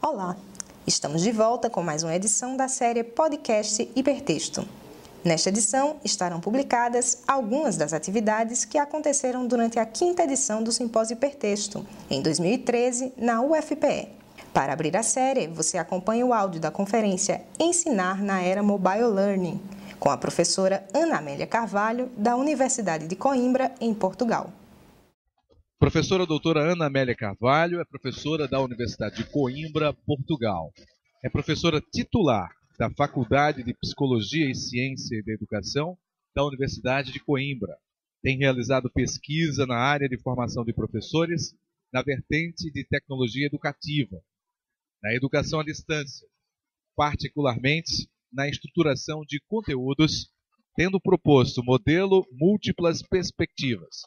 Olá, estamos de volta com mais uma edição da série Podcast Hipertexto. Nesta edição estarão publicadas algumas das atividades que aconteceram durante a 5ª edição do Simpósio Hipertexto, em 2013, na UFPE. Para abrir a série, você acompanha o áudio da conferência Ensinar na Era Mobile Learning, com a professora Ana Amélia Carvalho, da Universidade de Coimbra, em Portugal. Professora doutora Ana Amélia Carvalho é professora da Universidade de Coimbra, Portugal. É professora titular da Faculdade de Psicologia e Ciência da Educação da Universidade de Coimbra. Tem realizado pesquisa na área de formação de professores na vertente de tecnologia educativa, na educação à distância, particularmente na estruturação de conteúdos, tendo proposto o modelo Múltiplas Perspectivas.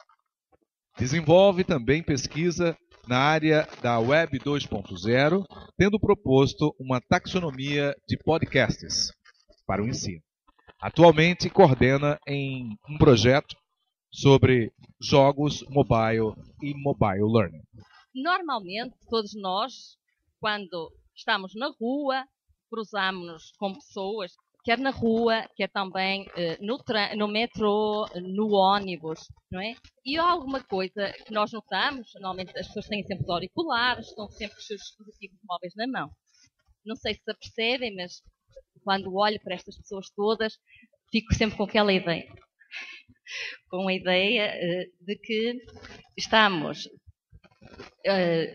Desenvolve também pesquisa na área da Web 2.0, tendo proposto uma taxonomia de podcasts para o ensino. Atualmente coordena em um projeto sobre jogos mobile e mobile learning. Normalmente, todos nós, quando estamos na rua, cruzamos-nos com pessoas, quer na rua, quer também no metrô, no ônibus, não é? E há alguma coisa que nós notamos, normalmente as pessoas têm sempre os auriculares, estão sempre com os seus dispositivos móveis na mão. Não sei se se apercebem, mas quando olho para estas pessoas todas, fico sempre com aquela ideia. Com a ideia de que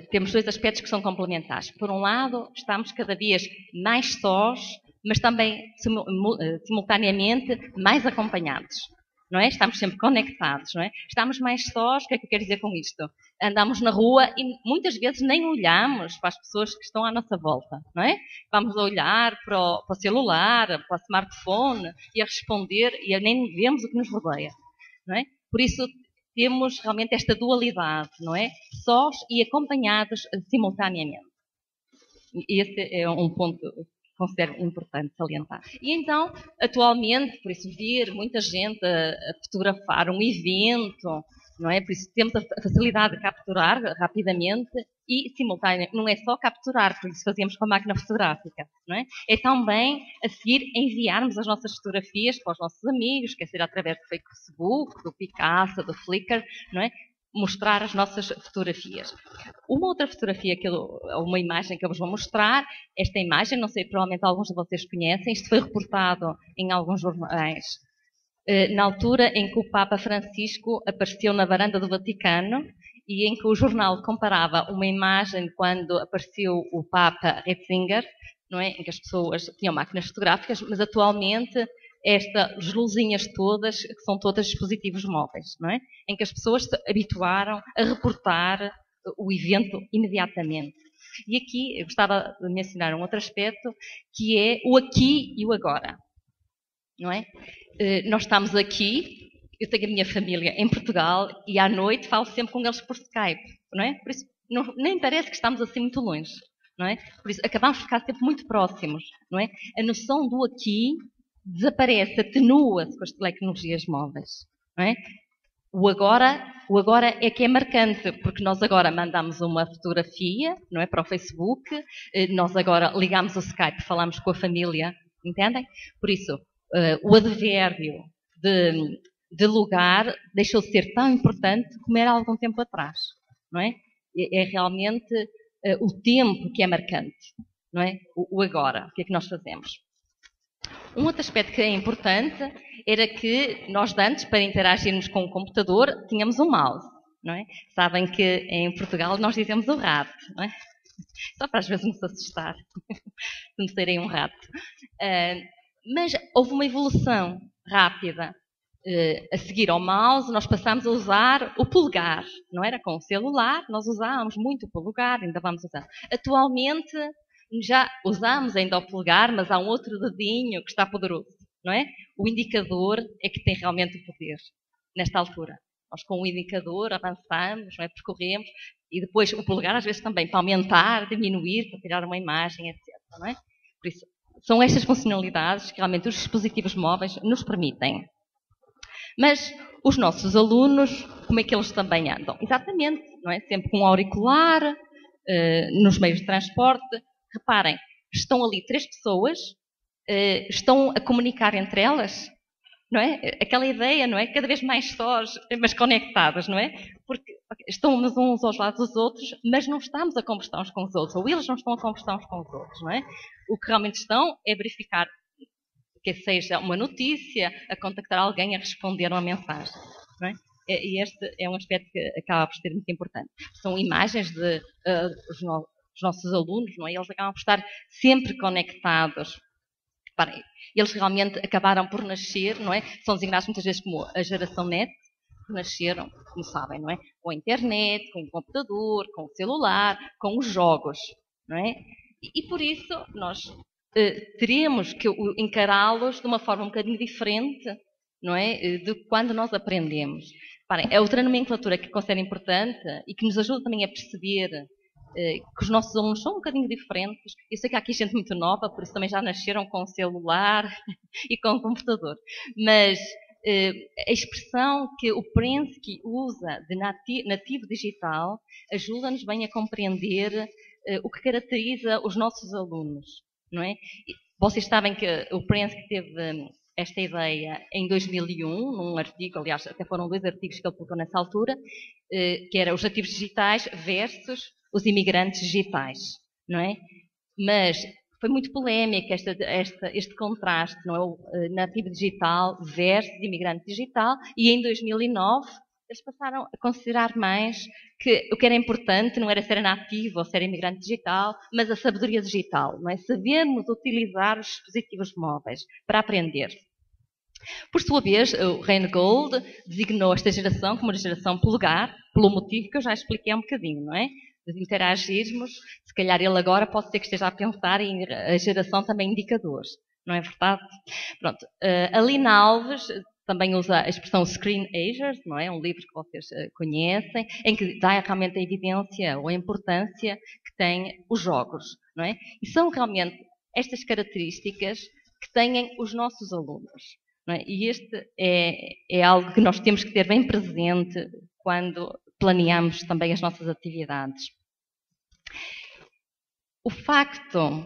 temos dois aspectos que são complementares. Por um lado, estamos cada vez mais sós, mas também simultaneamente mais acompanhados, não é? Estamos sempre conectados, não é? Estamos mais sós, o que é que eu quero dizer com isto? Andamos na rua e muitas vezes nem olhamos para as pessoas que estão à nossa volta, não é? Vamos a olhar para o celular, para o smartphone e a responder e nem vemos o que nos rodeia, não é? Por isso temos realmente esta dualidade, não é? Sós e acompanhados simultaneamente. Esse é um ponto considero importante salientar. E então, atualmente, por isso vir muita gente a fotografar um evento, não é? Por isso temos a facilidade de capturar rapidamente e simultaneamente, não é só capturar, por isso fazíamos com a máquina fotográfica, não é? É também a seguir enviarmos as nossas fotografias para os nossos amigos, quer ser através do Facebook, do Picasso, do Flickr, não é? Mostrar as nossas fotografias. Uma outra fotografia, uma imagem que eu vos vou mostrar, esta imagem, não sei, provavelmente alguns de vocês conhecem, isto foi reportado em alguns jornais, na altura em que o Papa Francisco apareceu na varanda do Vaticano e em que o jornal comparava uma imagem quando apareceu o Papa Ratzinger, não é? Em que as pessoas tinham máquinas fotográficas, mas atualmente estas luzinhas todas, que são todas dispositivos móveis, não é? Em que as pessoas se habituaram a reportar o evento imediatamente. E aqui eu gostava de mencionar um outro aspecto, que é o aqui e o agora, não é? Nós estamos aqui, eu tenho a minha família em Portugal e à noite falo sempre com eles por Skype, não é? Por isso nem parece que estamos assim muito longe, não é? Por isso acabamos de ficar sempre muito próximos, não é? A noção do aqui desaparece, atenua-se com as tecnologias móveis, não é? O agora é que é marcante, porque nós agora mandamos uma fotografia, não é, para o Facebook, nós agora ligamos o Skype, falamos com a família, entendem? Por isso, o advérbio de lugar deixou de ser tão importante como era há algum tempo atrás, não é? É realmente o tempo que é marcante, não é? O agora, o que é que nós fazemos? Um outro aspecto que é importante era que nós antes, para interagirmos com o computador, tínhamos um mouse, não é? Sabem que em Portugal nós dizemos o rato, não é? Só para às vezes nos assustar, de nos serem um rato. Mas houve uma evolução rápida. A seguir ao mouse, nós passámos a usar o polegar, não era com o celular, nós usávamos muito o polegar, ainda vamos usar. Atualmente, já usamos ainda o polegar, mas há um outro dedinho que está poderoso, não é? O indicador é que tem realmente o poder, nesta altura. Nós com o indicador avançamos, não é? Percorremos, e depois o polegar às vezes também para aumentar, diminuir, para tirar uma imagem, etc. Não é? Por isso, são estas funcionalidades que realmente os dispositivos móveis nos permitem. Mas os nossos alunos, como é que eles também andam? Exatamente, não é? Sempre com um auricular, nos meios de transporte, Reparem, estão ali 3 pessoas, estão a comunicar entre elas, não é? Aquela ideia, não é? Cada vez mais sós, mas conectadas, não é? Porque estamos uns aos lados dos outros, mas não estamos a conversar uns com os outros, ou eles não estão a conversar uns com os outros, não é? O que realmente estão é verificar que seja uma notícia, a contactar alguém, a responder uma mensagem, não é? E este é um aspecto que acaba por ser muito importante. São imagens de os nossos alunos, não é? Eles acabam por estar sempre conectados. Reparem, eles realmente acabaram por nascer, não é? São designados muitas vezes como a geração net, que nasceram, como sabem, não é? Com a internet, com o computador, com o celular, com os jogos, não é? E por isso nós teremos que encará-los de uma forma um bocadinho diferente, não é? De quando nós aprendemos. Reparem, a outra nomenclatura que considero importante e que nos ajuda também a perceber que os nossos alunos são um bocadinho diferentes. Eu sei que há aqui gente muito nova, por isso também já nasceram com o celular e com o computador. Mas a expressão que o Prensky usa de nativo digital ajuda-nos bem a compreender o que caracteriza os nossos alunos, não é? Vocês sabem que o Prensky teve esta ideia em 2001, num artigo, aliás, até foram 2 artigos que ele publicou nessa altura, que era os nativos digitais versus os imigrantes digitais, não é? Mas foi muito polémico este contraste, não é? O nativo digital versus imigrante digital, e em 2009 eles passaram a considerar mais que o que era importante não era ser nativo ou ser imigrante digital, mas a sabedoria digital, não é? Sabermos utilizar os dispositivos móveis para aprender. Por sua vez, o Reingold designou esta geração como uma geração polegar, pelo motivo que eu já expliquei há um bocadinho, não é? De interagirmos, se calhar ele agora pode ser que esteja a pensar em a geração também indicadores, não é verdade? Pronto, a Lina Alves também usa a expressão Screen Agers, não é? Um livro que vocês conhecem, em que dá realmente a evidência ou a importância que têm os jogos, não é? E são realmente estas características que têm os nossos alunos, não é? E este é algo que nós temos que ter bem presente quando planeamos também as nossas atividades. O facto,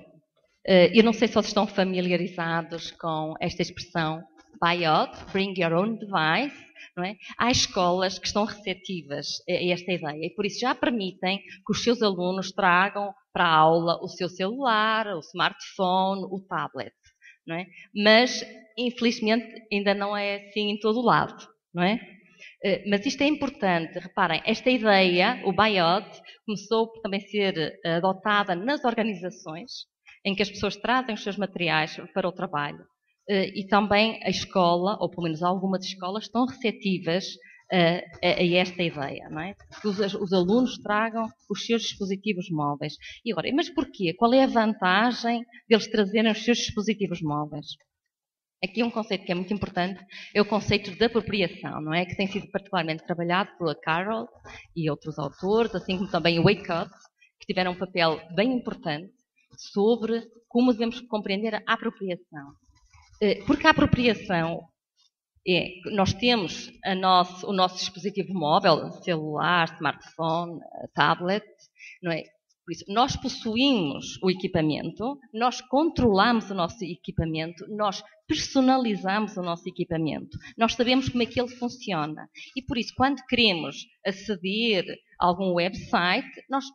eu não sei se vocês estão familiarizados com esta expressão BYOD, Bring Your Own Device, não é? Há escolas que estão receptivas a esta ideia e por isso já permitem que os seus alunos tragam para a aula o seu celular, o smartphone, o tablet, não é? Mas, infelizmente, ainda não é assim em todo o lado, não é? Mas isto é importante, reparem, esta ideia, o BYOD, começou por também ser adotada nas organizações, em que as pessoas trazem os seus materiais para o trabalho. E também a escola, ou pelo menos algumas escolas, estão receptivas a esta ideia, não é? Que os alunos tragam os seus dispositivos móveis. E agora, mas porquê? Qual é a vantagem deles trazerem os seus dispositivos móveis? Aqui um conceito que é muito importante é o conceito de apropriação, não é? Que tem sido particularmente trabalhado pela Carroll e outros autores, assim como também o Waycott, que tiveram um papel bem importante sobre como devemos compreender a apropriação. Porque a apropriação nós temos o nosso dispositivo móvel, celular, smartphone, tablet, não é? Por isso, nós possuímos o equipamento, nós controlamos o nosso equipamento, nós personalizamos o nosso equipamento, nós sabemos como é que ele funciona. E por isso, quando queremos aceder a algum website,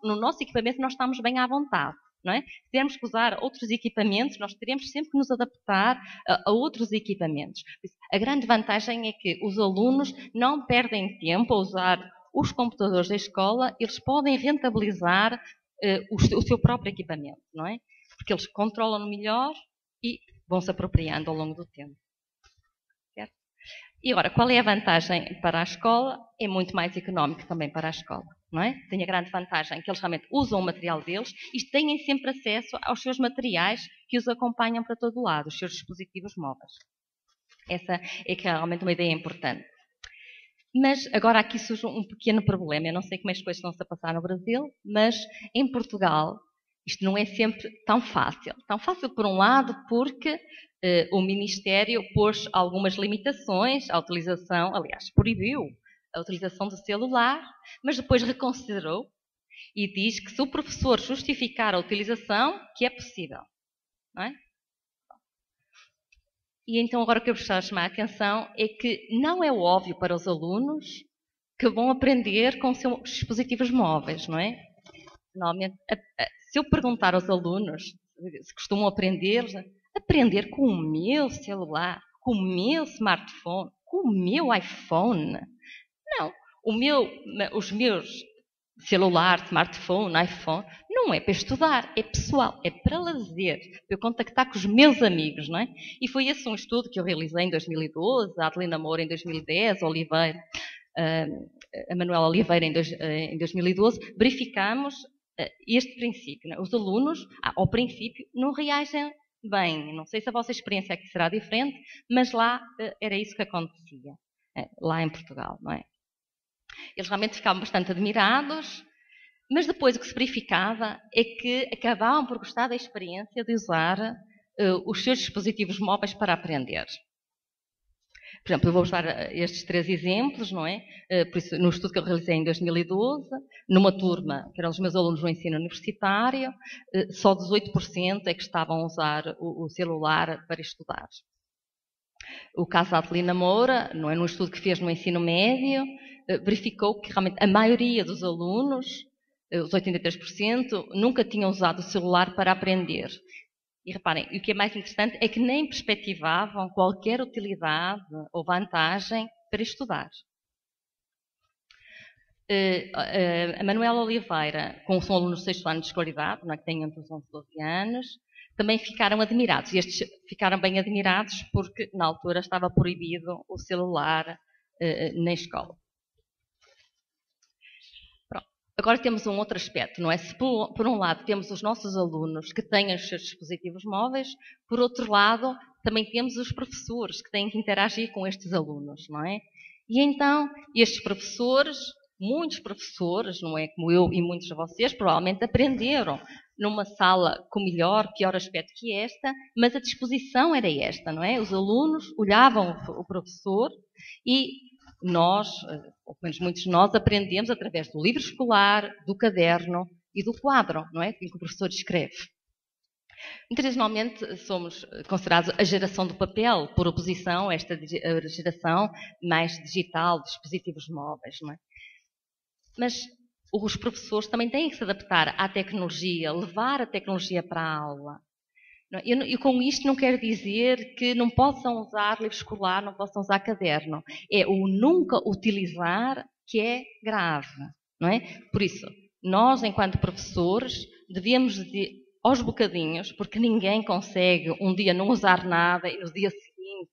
no nosso equipamento nós estamos bem à vontade. Não é? Se tivermos que usar outros equipamentos, nós teremos sempre que nos adaptar a outros equipamentos. A grande vantagem é que os alunos não perdem tempo a usar os computadores da escola, eles podem rentabilizar o seu próprio equipamento, não é? Porque eles controlam melhor e vão se apropriando ao longo do tempo. Certo? E agora, qual é a vantagem para a escola? É muito mais económico também para a escola, não é? Tem a grande vantagem que eles realmente usam o material deles e têm sempre acesso aos seus materiais que os acompanham para todo lado, os seus dispositivos móveis. Essa é realmente uma ideia importante. Mas agora aqui surge um pequeno problema. Eu não sei como as coisas estão-se a passar no Brasil, mas em Portugal isto não é sempre tão fácil. Tão fácil, por um lado, porque o Ministério pôs algumas limitações à utilização, aliás, proibiu a utilização do celular, mas depois reconsiderou E diz que se o professor justificar a utilização, que é possível. Não é? E então agora o que eu gostaria de chamar a atenção é que não é óbvio para os alunos que vão aprender com seus dispositivos móveis, não é? Normalmente, se eu perguntar aos alunos se costumam aprender com o meu celular, com o meu smartphone, com o meu iPhone. Não, os meus celular, smartphone, iPhone, não é para estudar, é pessoal, é para lazer, para eu contactar com os meus amigos, não é? E foi esse um estudo que eu realizei em 2012, a Adelina Moura em 2010, Oliveira, a Manuela Oliveira em 2012, verificamos este princípio. Não é? Os alunos, ao princípio, não reagem bem. Não sei se a vossa experiência aqui será diferente, mas lá era isso que acontecia, lá em Portugal, não é? Eles realmente ficavam bastante admirados, mas depois o que se verificava é que acabavam por gostar da experiência de usar os seus dispositivos móveis para aprender. Por exemplo, eu vou usar estes 3 exemplos, não é? Por isso, no estudo que eu realizei em 2012, numa turma, que eram os meus alunos no ensino universitário, só 18% é que estavam a usar o celular para estudar. O caso da Adelina Moura, não é, num estudo que fez no ensino médio, verificou que realmente a maioria dos alunos, os 83%, nunca tinham usado o celular para aprender. E reparem, o que é mais interessante é que nem perspectivavam qualquer utilidade ou vantagem para estudar. A Manuela Oliveira, são alunos do 6º ano de escolaridade, não é, que têm entre os 11 e 12 anos, também ficaram admirados. E estes ficaram bem admirados porque, na altura, estava proibido o celular na escola. Agora temos um outro aspecto, não é? Se por um lado temos os nossos alunos que têm os seus dispositivos móveis, por outro lado também temos os professores que têm que interagir com estes alunos, não é? E então estes professores, muitos professores, não é? Como eu e muitos de vocês, provavelmente aprenderam numa sala com melhor, pior aspecto que esta, mas a disposição era esta, não é? Os alunos olhavam o professor e nós, ou pelo menos muitos de nós, aprendemos através do livro escolar, do caderno e do quadro, não é? Que o professor escreve. Internacionalmente somos considerados a geração do papel, por oposição a esta geração mais digital, de dispositivos móveis, não é? Mas os professores também têm que se adaptar à tecnologia, levar a tecnologia para a aula. E com isto não quero dizer que não possam usar livro escolar, não possam usar caderno. É o nunca utilizar que é grave, não é? Por isso, nós, enquanto professores, devemos, aos bocadinhos, porque ninguém consegue um dia não usar nada e no dia seguinte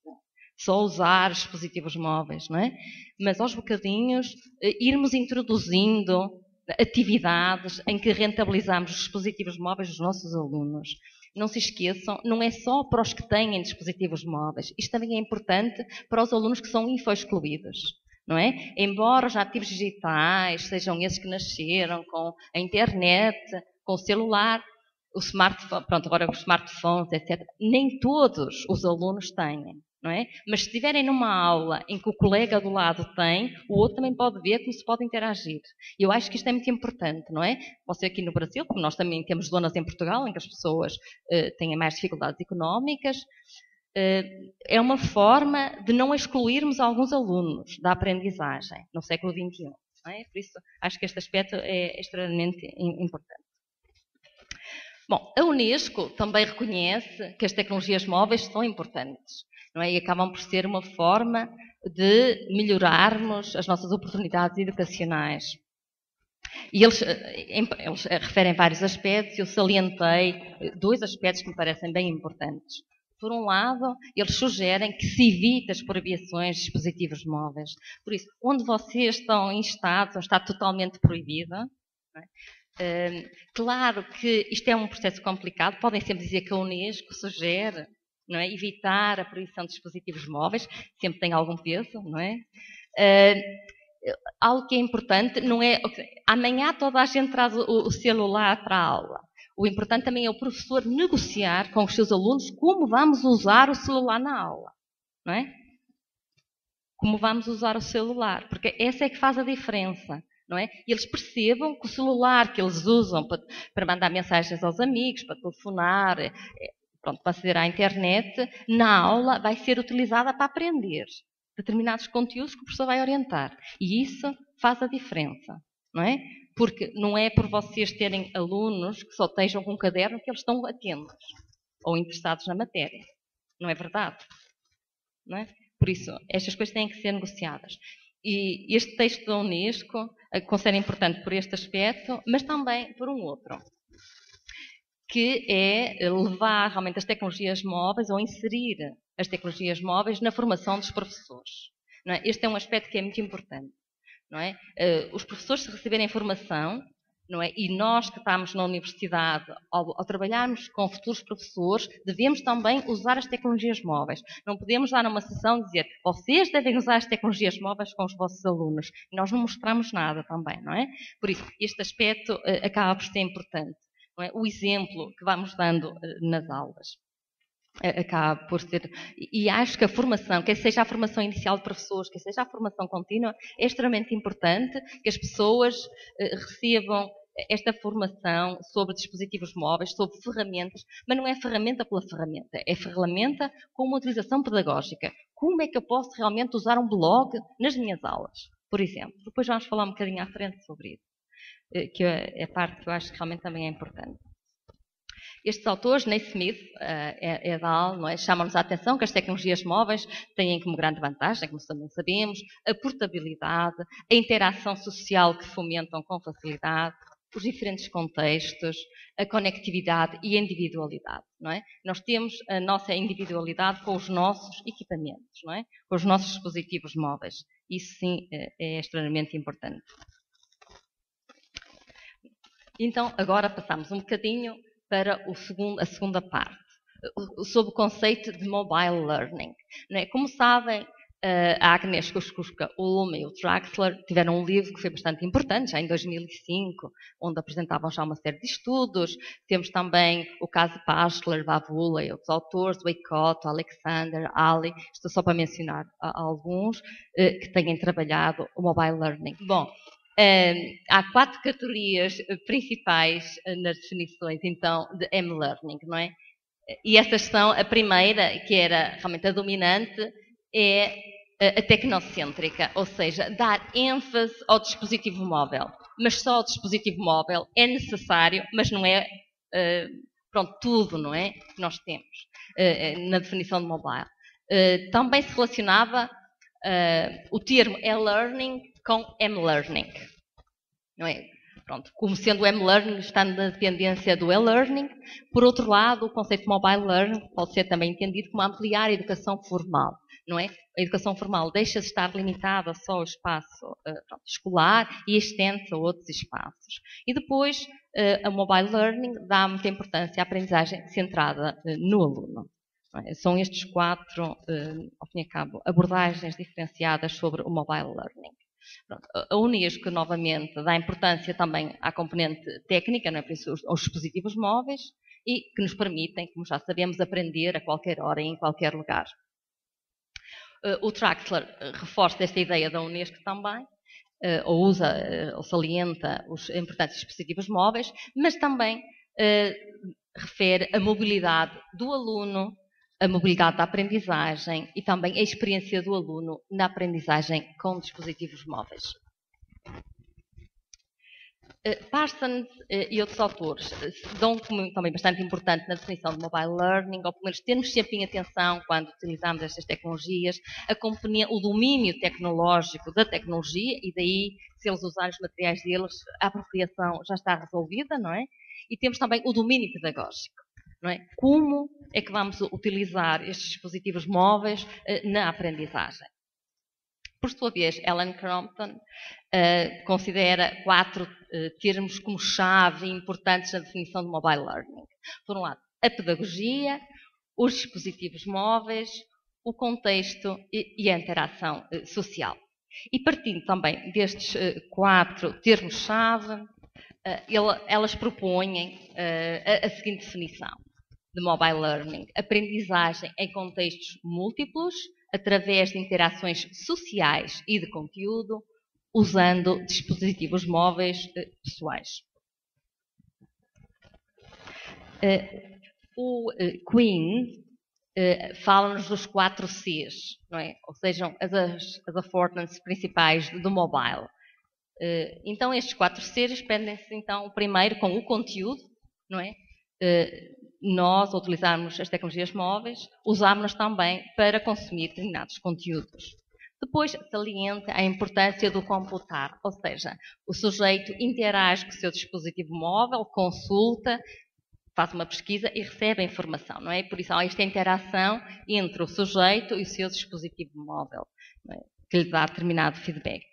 só usar os dispositivos móveis, não é? Mas aos bocadinhos, irmos introduzindo atividades em que rentabilizamos os dispositivos móveis dos nossos alunos. Não se esqueçam, não é só para os que têm dispositivos móveis. Isto também é importante para os alunos que são infoexcluídos, não é? Embora os nativos digitais sejam esses que nasceram com a internet, com o celular, o smartphone, pronto, agora os smartphones, etc. Nem todos os alunos têm, não é? Mas se estiverem numa aula em que o colega do lado tem, o outro também pode ver como se pode interagir. E eu acho que isto é muito importante, não é? Você aqui no Brasil, como nós também temos zonas em Portugal em que as pessoas têm mais dificuldades económicas, é uma forma de não excluirmos alguns alunos da aprendizagem no século XXI. Não é? Por isso, acho que este aspecto é extremamente importante. Bom, a Unesco também reconhece que as tecnologias móveis são importantes, não é? E acabam por ser uma forma de melhorarmos as nossas oportunidades educacionais. E eles referem vários aspectos, eu salientei 2 aspectos que me parecem bem importantes. Por um lado, eles sugerem que se evite as proibições de dispositivos móveis. Por isso, onde vocês estão instados, está totalmente proibido, não é? Claro que isto é um processo complicado, podem sempre dizer que a Unesco sugere, não é, evitar a proibição de dispositivos móveis, sempre tem algum peso, não é? Algo que é importante não é amanhã toda a gente traz o celular para a aula. O importante também é o professor negociar com os seus alunos como vamos usar o celular na aula, não é? Como vamos usar o celular, porque essa é que faz a diferença. não é? E eles percebam que o celular que eles usam para mandar mensagens aos amigos, para telefonar, pronto, para aceder à internet, na aula vai ser utilizada para aprender determinados conteúdos que o professor vai orientar. E isso faz a diferença, não é? Porque não é por vocês terem alunos que só estejam com um caderno que eles estão atentos ou interessados na matéria. Não é verdade? Não é? Por isso, estas coisas têm que ser negociadas. E este texto da Unesco considera importante por este aspecto, mas também por um outro, que é levar realmente as tecnologias móveis ou inserir as tecnologias móveis na formação dos professores. Não é? Este é um aspecto que é muito importante. Não é? Os professores, se receberem formação, não é? E nós que estamos na universidade, ao trabalharmos com futuros professores, devemos também usar as tecnologias móveis. Não podemos dar numa sessão dizer, vocês devem usar as tecnologias móveis com os vossos alunos. E nós não mostramos nada também, não é? Por isso, este aspecto acaba por ser importante. Não é? O exemplo que vamos dando nas aulas acaba por ser... E acho que a formação, quer seja a formação inicial de professores, quer seja a formação contínua, é extremamente importante que as pessoas recebam esta formação sobre dispositivos móveis, sobre ferramentas, mas não é ferramenta pela ferramenta, é ferramenta com uma utilização pedagógica. Como é que eu posso realmente usar um blog nas minhas aulas, por exemplo? Depois vamos falar um bocadinho à frente sobre isso, que é a parte que eu acho que realmente também é importante. Estes autores, Naismith, et al., não é? Chamam-nos a atenção que as tecnologias móveis têm como grande vantagem, como também sabemos, a portabilidade, a interação social que fomentam com facilidade, os diferentes contextos, a conectividade e a individualidade, não é? Nós temos a nossa individualidade com os nossos equipamentos, não é? Com os nossos dispositivos móveis. Isso sim é extremamente importante. Então, agora passamos um bocadinho para a segunda parte, sobre o conceito de mobile learning. Como sabem, a Agnes Kościuszko, o Lume e o Traxler tiveram um livro que foi bastante importante, já em 2005, onde apresentavam já uma série de estudos. Temos também o caso Pashler, Bavula e outros autores, Waycott, Alexander, Ali, estou só para mencionar alguns, que têm trabalhado o mobile learning. Bom, há 4 categorias principais nas definições, então, de M-Learning, não é? E essas são, a primeira, que era realmente a dominante, é a tecnocêntrica, ou seja, dar ênfase ao dispositivo móvel. Mas só o dispositivo móvel é necessário, mas não é, pronto, tudo, não é? Que nós temos na definição de mobile. Também se relacionava o termo e-learning com M-Learning, não é? Pronto, como sendo o M-Learning está na dependência do e-learning. Por outro lado, o conceito de mobile learning pode ser também entendido como ampliar a educação formal, não é? A educação formal deixa de estar limitada só ao espaço escolar e estende-se a outros espaços. E depois, a mobile learning dá muita importância à aprendizagem centrada no aluno. São estes 4, ao fim e ao cabo, abordagens diferenciadas sobre o mobile learning. Pronto, a Unesco, novamente, dá importância também à componente técnica, não é? Por isso, aos dispositivos móveis, e que nos permitem, como já sabemos, aprender a qualquer hora e em qualquer lugar. O Traxler reforça esta ideia da Unesco também, ou salienta os importantes dispositivos móveis, mas também refere a mobilidade do aluno, a mobilidade da aprendizagem e também a experiência do aluno na aprendizagem com dispositivos móveis. Parsons e outros autores dão como também bastante importante na definição de mobile learning, ou pelo menos termos sempre em atenção quando utilizamos estas tecnologias, o domínio tecnológico da tecnologia, e daí, se eles usarem os materiais deles, a apropriação já está resolvida, não é? E temos também o domínio pedagógico. Não é? Como é que vamos utilizar estes dispositivos móveis na aprendizagem? Por sua vez, Ellen Crompton considera 4 termos como chave importantes na definição de mobile learning. Por um lado, a pedagogia, os dispositivos móveis, o contexto e a interação social. E partindo também destes 4 termos-chave, elas propõem a seguinte definição de mobile learning: aprendizagem em contextos múltiplos, através de interações sociais e de conteúdo, usando dispositivos móveis pessoais. O Quinn fala-nos dos 4 Cs, não é? Ou seja, as affordances principais do mobile. Então, estes 4 Cs prendem-se, então, primeiro com o conteúdo, não é? Nós, ao utilizarmos as tecnologias móveis, usámos-las também para consumir determinados conteúdos. Depois, salienta a importância do computar, ou seja, o sujeito interage com o seu dispositivo móvel, consulta, faz uma pesquisa e recebe a informação, não é? Por isso há esta interação entre o sujeito e o seu dispositivo móvel, não é? Que lhe dá determinado feedback.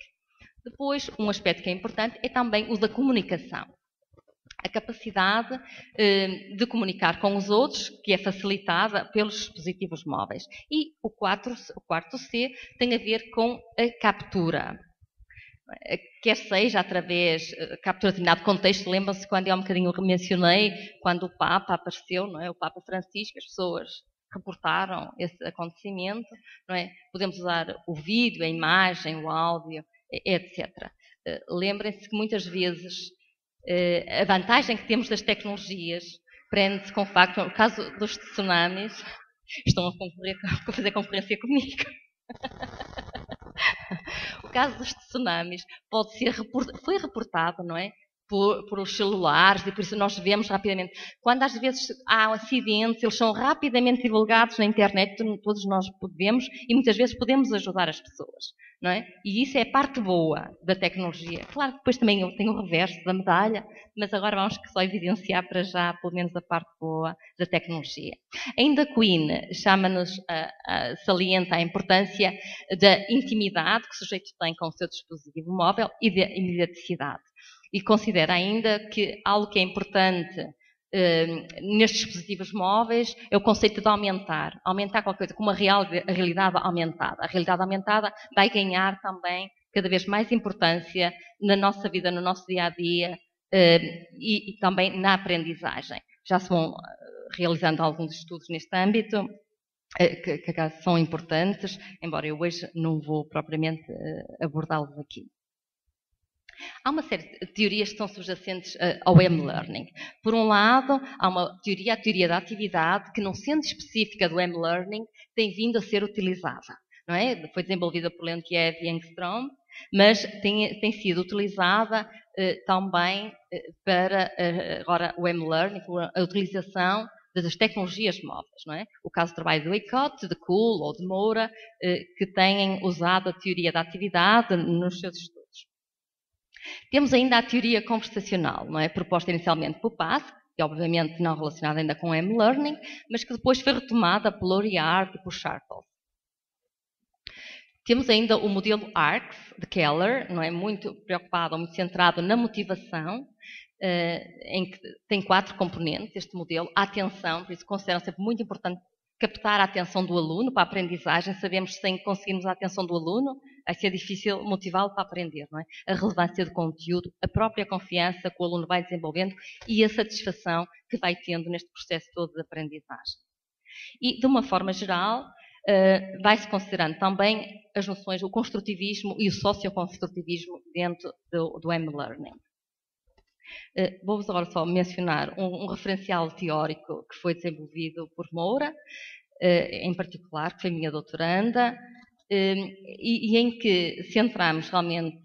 Depois, um aspecto que é importante é também o da comunicação. A capacidade de comunicar com os outros, que é facilitada pelos dispositivos móveis. E o quarto C tem a ver com a captura. Quer seja através de captura de determinado contexto, lembram-se quando eu há um bocadinho mencionei, quando o Papa apareceu, não é? O Papa Francisco, as pessoas reportaram esse acontecimento, não é? Podemos usar o vídeo, a imagem, o áudio, etc. Lembrem-se que muitas vezes a vantagem que temos das tecnologias prende-se com o facto, no caso dos tsunamis, estão a fazer concorrência comigo. O caso dos tsunamis pode ser foi reportado, não é? Por os celulares, e por isso nós vemos rapidamente. Quando às vezes há acidentes, eles são rapidamente divulgados na internet, todos nós podemos, e muitas vezes podemos ajudar as pessoas, não é? E isso é a parte boa da tecnologia. Claro que depois também tem o reverso da medalha, mas agora vamos só evidenciar para já, pelo menos, a parte boa da tecnologia. Ainda Quinn chama-nos, salienta a importância da intimidade que o sujeito tem com o seu dispositivo móvel e da imediaticidade. E considera ainda que algo que é importante nestes dispositivos móveis é o conceito de aumentar qualquer coisa, como a realidade aumentada. A realidade aumentada vai ganhar também cada vez mais importância na nossa vida, no nosso dia-a-dia e também na aprendizagem. Já se vão realizando alguns estudos neste âmbito que são importantes, embora eu hoje não vou propriamente abordá-los aqui. Há uma série de teorias que estão subjacentes ao M-Learning. Por um lado, há uma teoria, a teoria da atividade, que não sendo específica do M-Learning, tem vindo a ser utilizada. Não é? Foi desenvolvida por Leontiev e Engström, mas tem sido utilizada também para agora o M-Learning, a utilização das tecnologias móveis. Não é? O caso do trabalho do Ecott, de Kuhl ou de Moura, que têm usado a teoria da atividade nos seus estudos. Temos ainda a teoria conversacional, não é? Proposta inicialmente por Pask, que obviamente não relacionada ainda com M-Learning, mas que depois foi retomada pelo Uriart e por Sharple. Temos ainda o modelo ARCS, de Keller, não é? Muito preocupado, muito centrado na motivação, em que tem 4 componentes, este modelo. A atenção, por isso consideram sempre muito importante captar a atenção do aluno para a aprendizagem. Sabemos que sem conseguirmos a atenção do aluno, vai ser difícil motivá-lo para aprender, não é? A relevância do conteúdo, a própria confiança que o aluno vai desenvolvendo e a satisfação que vai tendo neste processo todo de aprendizagem. E, de uma forma geral, vai-se considerando também as noções, o construtivismo e o socioconstrutivismo dentro do M-Learning. Vou-vos agora só mencionar um referencial teórico que foi desenvolvido por Moura, em particular, que foi minha doutoranda, e em que centramos realmente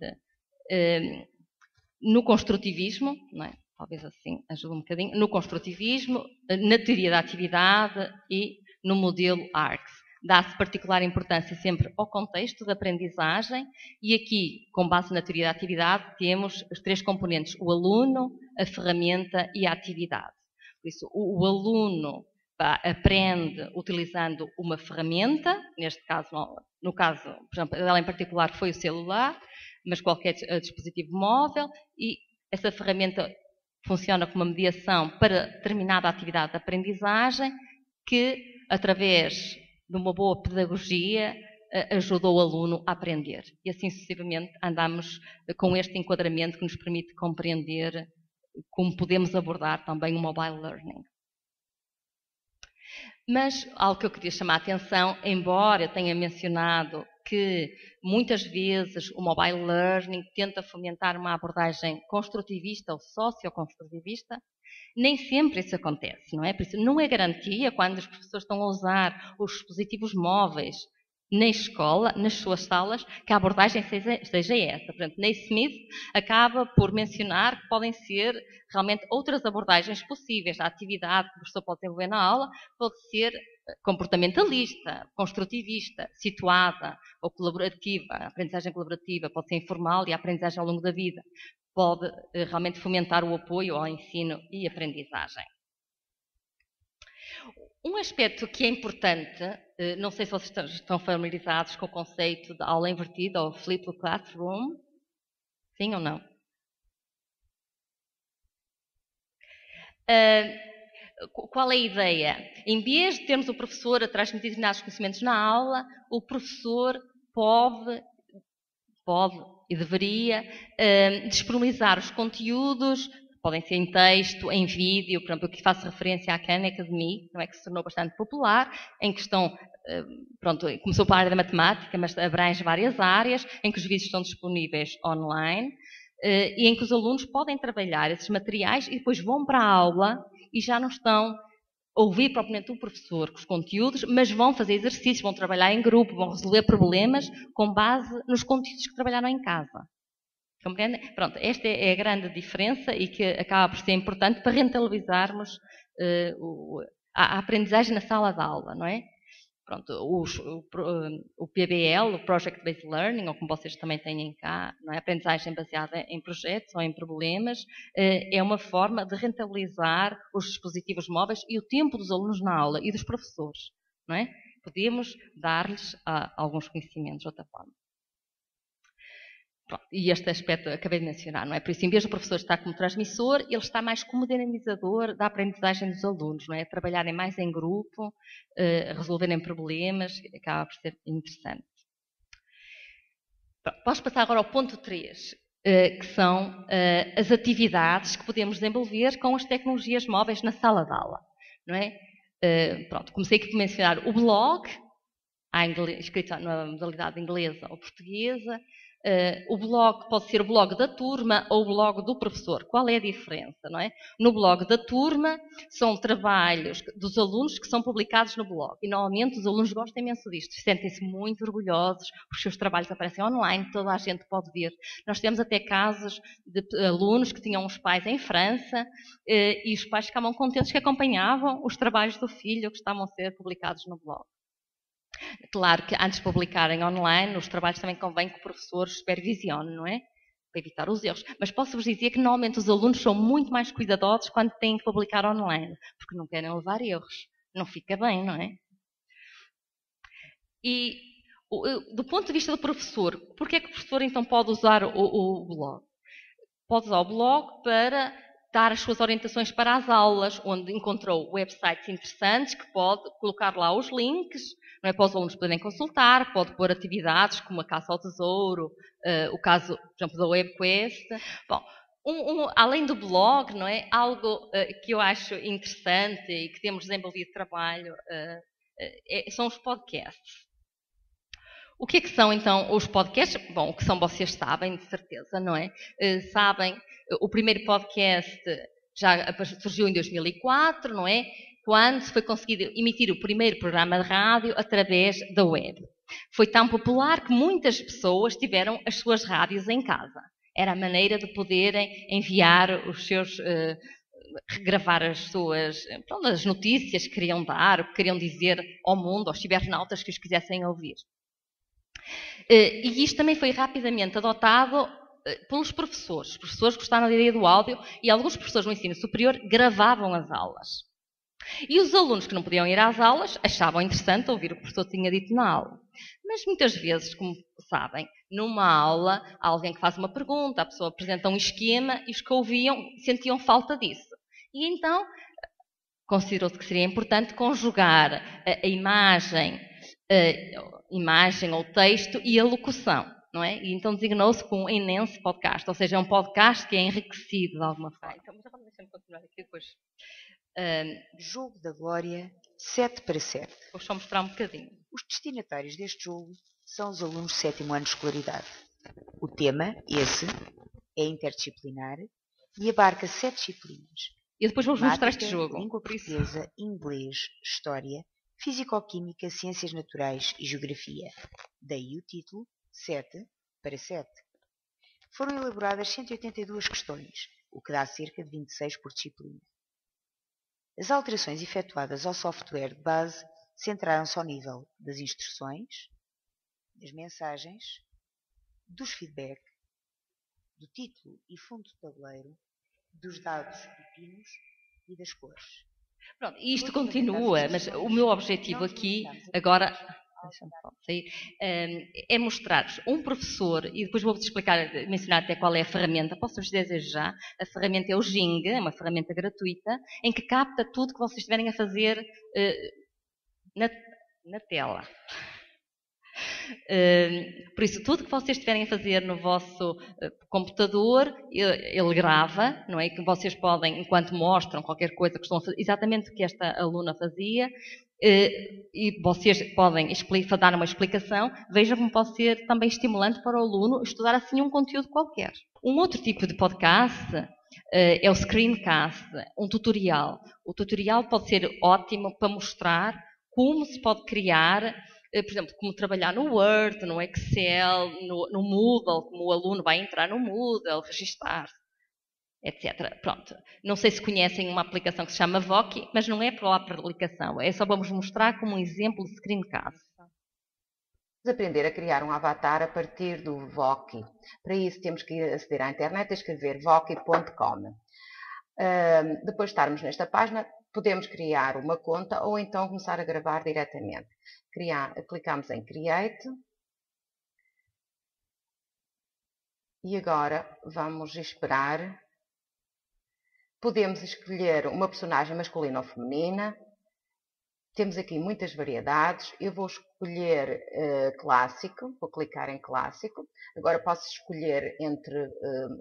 no construtivismo, não é? Talvez assim ajude um bocadinho, no construtivismo, na teoria da atividade e no modelo ARCS. Dá-se particular importância sempre ao contexto da aprendizagem e aqui, com base na teoria da atividade, temos os 3 componentes, o aluno, a ferramenta e a atividade. Por isso, o aluno aprende utilizando uma ferramenta, neste caso, no caso, por exemplo, ela em particular foi o celular, mas qualquer dispositivo móvel, e essa ferramenta funciona como uma mediação para determinada atividade de aprendizagem que, através de uma boa pedagogia, ajuda o aluno a aprender. E assim sucessivamente andamos com este enquadramento que nos permite compreender como podemos abordar também o mobile learning. Mas algo que eu queria chamar a atenção, embora eu tenha mencionado que muitas vezes o mobile learning tenta fomentar uma abordagem construtivista ou socioconstrutivista. Nem sempre isso acontece, não é? Por isso, não é garantia quando os professores estão a usar os dispositivos móveis na escola, nas suas salas, que a abordagem seja essa. Portanto, Naismith acaba por mencionar que podem ser realmente outras abordagens possíveis. A atividade que o professor pode desenvolver na aula pode ser comportamentalista, construtivista, situada ou colaborativa. A aprendizagem colaborativa pode ser informal e a aprendizagem ao longo da vida pode realmente fomentar o apoio ao ensino e aprendizagem. Um aspecto que é importante, não sei se vocês estão familiarizados com o conceito de aula invertida ou flipped classroom. Sim ou não? Qual é a ideia? Em vez de termos o professor a transmitir determinados conhecimentos na aula, o professor pode e deveria disponibilizar os conteúdos, podem ser em texto, em vídeo, por exemplo, aqui faço referência à Khan Academy, não é, que se tornou bastante popular, em que estão, começou pela área da matemática, mas abrange várias áreas, em que os vídeos estão disponíveis online, e em que os alunos podem trabalhar esses materiais e depois vão para a aula e já não estão a ouvir propriamente o professor com os conteúdos, mas vão fazer exercícios, vão trabalhar em grupo, vão resolver problemas com base nos conteúdos que trabalharam em casa. Compreendem? Pronto, esta é a grande diferença e que acaba por ser importante para rentabilizarmos a aprendizagem na sala de aula, não é? Pronto, o PBL, o Project Based Learning, ou como vocês também têm cá, não é? Aprendizagem baseada em projetos ou em problemas, é uma forma de rentabilizar os dispositivos móveis e o tempo dos alunos na aula e dos professores, não é? Podemos dar-lhes alguns conhecimentos de outra forma. Pronto, e este aspecto acabei de mencionar, não é? Por isso, em vez do professor estar como transmissor, ele está mais como dinamizador da aprendizagem dos alunos, não é? Trabalharem mais em grupo, resolverem problemas, acaba por ser interessante. Pronto, posso passar agora ao ponto 3, que são as atividades que podemos desenvolver com as tecnologias móveis na sala de aula, não é? Pronto, comecei aqui por mencionar o blog, escrito na modalidade inglesa ou portuguesa. O blog pode ser o blog da turma ou o blog do professor. Qual é a diferença, não é? No blog da turma são trabalhos dos alunos que são publicados no blog. E normalmente os alunos gostam imenso disto. Sentem-se muito orgulhosos, os seus trabalhos aparecem online, toda a gente pode ver. Nós temos até casos de alunos que tinham os pais em França e os pais ficavam contentes que acompanhavam os trabalhos do filho que estavam a ser publicados no blog. Claro que antes de publicarem online, os trabalhos também convém que o professor supervisione, não é? Para evitar os erros. Mas posso-vos dizer que normalmente os alunos são muito mais cuidadosos quando têm que publicar online, porque não querem levar erros. Não fica bem, não é? E do ponto de vista do professor, por que é que o professor então pode usar o blog? Pode usar o blog para dar as suas orientações para as aulas, onde encontrou websites interessantes que pode colocar lá os links, não é, para os alunos poderem consultar, pode pôr atividades como a caça ao tesouro, o caso, por exemplo, da WebQuest. Bom, além do blog, não é, algo que eu acho interessante e que temos desenvolvido trabalho são os podcasts. O que é que são, então, os podcasts? Bom, o que são vocês sabem, de certeza, não é? Sabem, o primeiro podcast já surgiu em 2004, não é? Quando se foi conseguido emitir o primeiro programa de rádio através da web. Foi tão popular que muitas pessoas tiveram as suas rádios em casa. Era a maneira de poderem enviar os seus... gravar as suas as notícias que queriam dar, o que queriam dizer ao mundo, aos cibernautas que os quisessem ouvir. E isto também foi rapidamente adotado pelos professores. Os professores gostaram da ideia do áudio e alguns professores no ensino superior gravavam as aulas. E os alunos que não podiam ir às aulas achavam interessante ouvir o que o professor tinha dito na aula. Mas muitas vezes, como sabem, numa aula, há alguém que faz uma pergunta, a pessoa apresenta um esquema e os que ouviam sentiam falta disso. E então, considerou-se que seria importante conjugar a imagem ou texto e a locução, não é? E então designou-se com um Enhance Podcast, ou seja, é um podcast que é enriquecido de alguma forma. Então, mas agora deixa-me continuar aqui depois. Jogo da Glória 7 para 7. Vou só mostrar um bocadinho. Os destinatários deste jogo são os alunos do 7º ano de escolaridade. O tema, esse, é interdisciplinar e abarca 7 disciplinas. E depois vamos mostrar este jogo. Língua portuguesa, inglês, história, físico-química, ciências naturais e geografia. Daí o título 7 para 7. Foram elaboradas 182 questões, o que dá cerca de 26 por disciplina. As alterações efetuadas ao software de base centraram-se ao nível das instruções, das mensagens, dos feedback, do título e fundo do tabuleiro, dos dados e pinos e das cores. Pronto, isto continua, mas o meu objetivo aqui, agora, é mostrar-vos um professor, e depois vou-vos explicar, mencionar até qual é a ferramenta. Posso-vos dizer já, a ferramenta é o Jing, é uma ferramenta gratuita, em que capta tudo que vocês estiverem a fazer na tela. Por isso, tudo que vocês estiverem a fazer no vosso computador, ele grava, não é? Que vocês podem, enquanto mostram qualquer coisa que estão a fazer, exatamente o que esta aluna fazia, e vocês podem dar uma explicação. Vejam como pode ser também estimulante para o aluno estudar assim um conteúdo qualquer. Um outro tipo de podcast é o screencast, um tutorial. O tutorial pode ser ótimo para mostrar como se pode criar, por exemplo, como trabalhar no Word, no Excel, no Moodle, como o aluno vai entrar no Moodle, registar-se, etc. Pronto. Não sei se conhecem uma aplicação que se chama Voki, mas não é para a aplicação. É só vamos mostrar como um exemplo de screencast. Vamos aprender a criar um avatar a partir do Voki. Para isso temos que aceder à internet e escrever voki.com. Depois de estarmos nesta página, podemos criar uma conta ou então começar a gravar diretamente. Clicamos em Create. E agora vamos esperar. Podemos escolher uma personagem masculina ou feminina. Temos aqui muitas variedades. Eu vou escolher clássico. Vou clicar em clássico. Agora posso escolher entre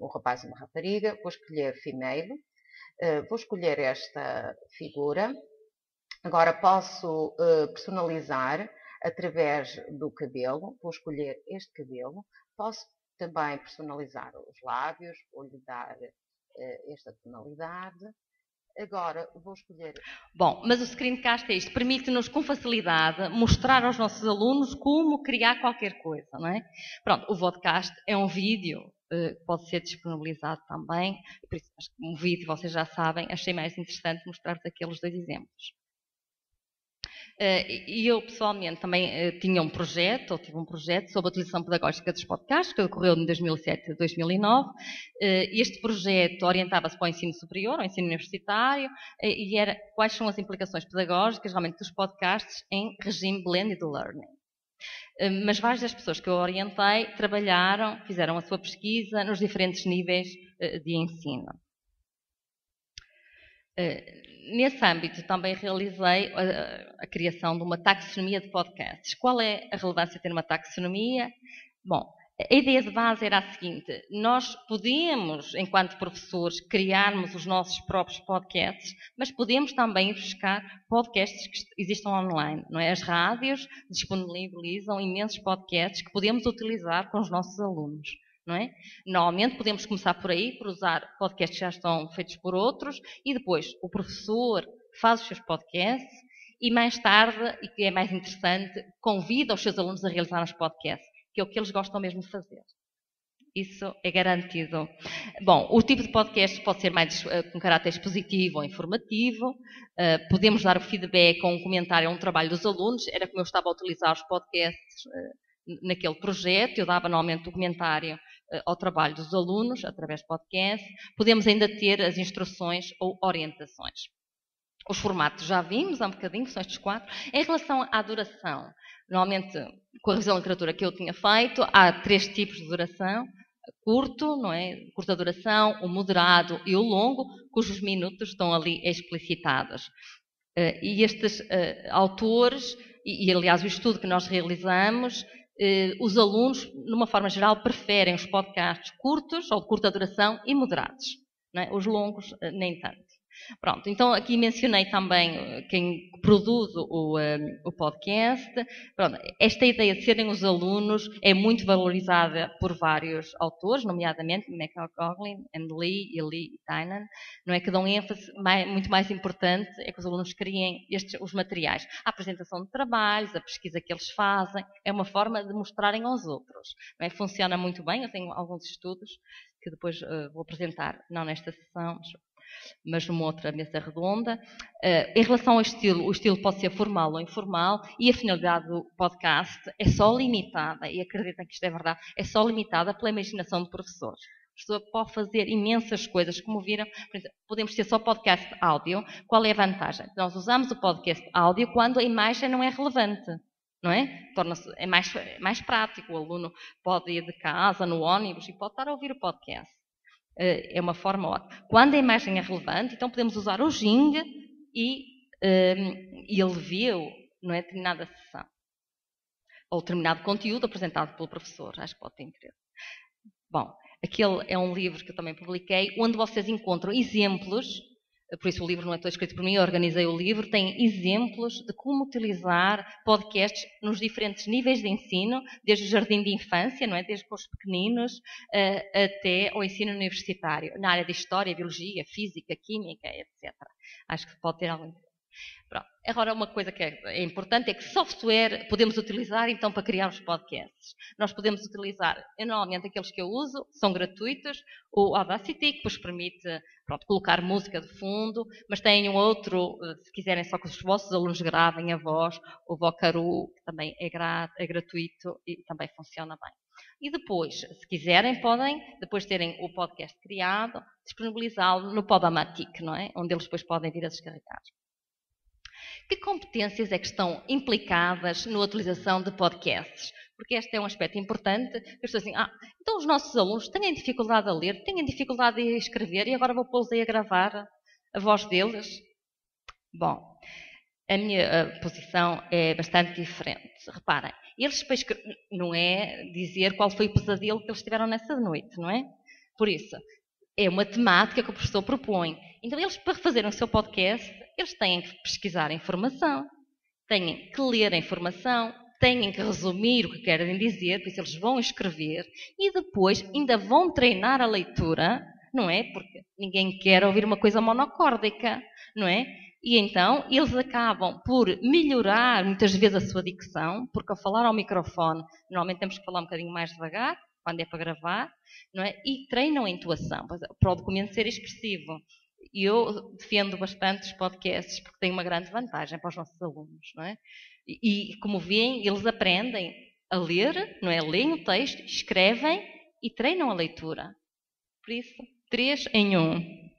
um rapaz e uma rapariga. Vou escolher female. Vou escolher esta figura. Agora posso personalizar através do cabelo. Vou escolher este cabelo. Posso também personalizar os lábios. Vou-lhe dar esta tonalidade. Agora vou escolher... Bom, mas o screencast é isto. Permite-nos com facilidade mostrar aos nossos alunos como criar qualquer coisa, não é? Pronto, o podcast é um vídeo. Pode ser disponibilizado também. Por isso, um vídeo, vocês já sabem, achei mais interessante mostrar-vos aqueles 2 exemplos. E eu, pessoalmente, também tive um projeto sobre a utilização pedagógica dos podcasts, que ocorreu em 2007 e 2009. Este projeto orientava-se para o ensino superior, o ensino universitário, e era quais são as implicações pedagógicas, realmente, dos podcasts em regime blended learning. Mas várias das pessoas que eu orientei trabalharam, fizeram a sua pesquisa nos diferentes níveis de ensino. Nesse âmbito também realizei a criação de uma taxonomia de podcasts. Qual é a relevância de ter uma taxonomia? Bom, a ideia de base era a seguinte: nós podemos, enquanto professores, criarmos os nossos próprios podcasts, mas podemos também buscar podcasts que existam online, não é? As rádios disponibilizam imensos podcasts que podemos utilizar com os nossos alunos, não é? Normalmente podemos começar por aí, por usar podcasts que já estão feitos por outros, e depois o professor faz os seus podcasts e mais tarde, e que é mais interessante, convida os seus alunos a realizar os podcasts, que é o que eles gostam mesmo de fazer. Isso é garantido. Bom, o tipo de podcast pode ser mais com caráter expositivo ou informativo. Podemos dar o feedback com um comentário a um trabalho dos alunos. Era como eu estava a utilizar os podcasts naquele projeto. Eu dava normalmente o comentário ao trabalho dos alunos através do podcast. Podemos ainda ter as instruções ou orientações. Os formatos já vimos há um bocadinho, são estes 4. Em relação à duração, normalmente, com a revisão de literatura que eu tinha feito, há 3 tipos de duração. Curto, não é? Curta duração, o moderado e o longo, cujos minutos estão ali explicitados. E estes autores, e aliás o estudo que nós realizamos, os alunos, numa forma geral, preferem os podcasts curtos, ou de curta duração, e moderados. Não é? Os longos, nem tanto. Pronto, então aqui mencionei também quem produz o podcast. Pronto, esta ideia de serem os alunos é muito valorizada por vários autores, nomeadamente McLaughlin, Lee e Lee Tynan, não é, que dão ênfase muito mais importante é que os alunos criem os materiais. A apresentação de trabalhos, a pesquisa que eles fazem, é uma forma de mostrarem aos outros. Não é? Funciona muito bem, eu tenho alguns estudos que depois vou apresentar, não nesta sessão, mas numa outra mesa redonda. Em relação ao estilo, o estilo pode ser formal ou informal e a finalidade do podcast é só limitada, e acreditem que isto é verdade, é só limitada pela imaginação do professor. A pessoa pode fazer imensas coisas, como viram, por exemplo, podemos ter só podcast áudio. Qual é a vantagem? Nós usamos o podcast áudio quando a imagem não é relevante. Não é? Torna-se mais prático. O aluno pode ir de casa, no ônibus, e pode estar a ouvir o podcast. É uma forma ótima. Quando a imagem é relevante, então podemos usar o Jing e ele viu, não é, determinada sessão. Ou determinado conteúdo apresentado pelo professor. Acho que pode ter interesse. Bom, aquele é um livro que eu também publiquei, onde vocês encontram exemplos. Por isso o livro não é todo escrito por mim, eu organizei o livro, tem exemplos de como utilizar podcasts nos diferentes níveis de ensino, desde o jardim de infância, não é? Desde os pequeninos, até ao ensino universitário, na área de História, Biologia, Física, Química, etc. Acho que pode ter algum. Pronto. Agora, uma coisa que é importante é que software podemos utilizar então para criar os podcasts. Nós podemos utilizar, normalmente aqueles que eu uso são gratuitos, o Audacity, que vos permite colocar música de fundo, mas tem um outro, se quiserem só que os vossos alunos gravem a voz, o Vocaroo, que também é gratuito e também funciona bem. E depois, se quiserem, podem, depois de terem o podcast criado, disponibilizá-lo no Podomatic, não é? Onde eles depois podem vir a descarregar. Que competências é que estão implicadas na utilização de podcasts? Porque este é um aspecto importante. Eu estou assim, então os nossos alunos têm dificuldade a ler, têm dificuldade a escrever e agora vou pô-los aí a gravar a voz deles? Bom, a minha posição é bastante diferente. Reparem, eles depois não é dizer qual foi o pesadelo que eles tiveram nessa noite, não é? Por isso, é uma temática que o professor propõe. Então, eles, para fazerem o seu podcast, eles têm que pesquisar a informação, têm que ler a informação, têm que resumir o que querem dizer, por isso eles vão escrever e depois ainda vão treinar a leitura, não é? Porque ninguém quer ouvir uma coisa monocórdica, não é? E então, eles acabam por melhorar muitas vezes a sua dicção, porque ao falar ao microfone, normalmente temos que falar um bocadinho mais devagar, quando é para gravar, não é? E treinam a intuação, para o documento ser expressivo. E eu defendo bastante os podcasts, porque tem uma grande vantagem para os nossos alunos, não é? E como veem, eles aprendem a ler, não é? Leem o texto, escrevem e treinam a leitura. Por isso, 3 em 1.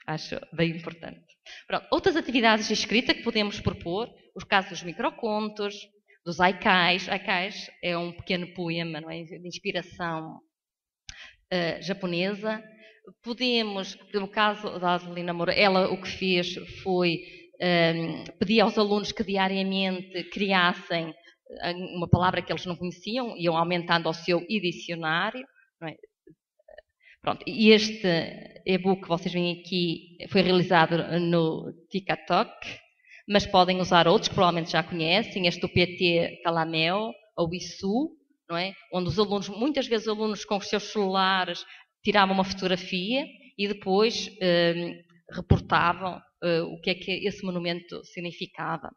Acho bem importante. Pronto, outras atividades de escrita que podemos propor, os casos dos microcontos, dos haikais. Haikais é um pequeno poema, não é? De inspiração japonesa. Podemos, no caso da Adelina Moura, ela o que fez foi pedir aos alunos que diariamente criassem uma palavra que eles não conheciam, iam aumentando ao seu dicionário, não é? Pronto, e este e-book que vocês veem aqui foi realizado no TikTok, mas podem usar outros que provavelmente já conhecem, este do PT Calameo, ou ISU, não é? Onde os alunos, muitas vezes os alunos com os seus celulares tiravam uma fotografia e depois reportavam o que é que esse monumento significava.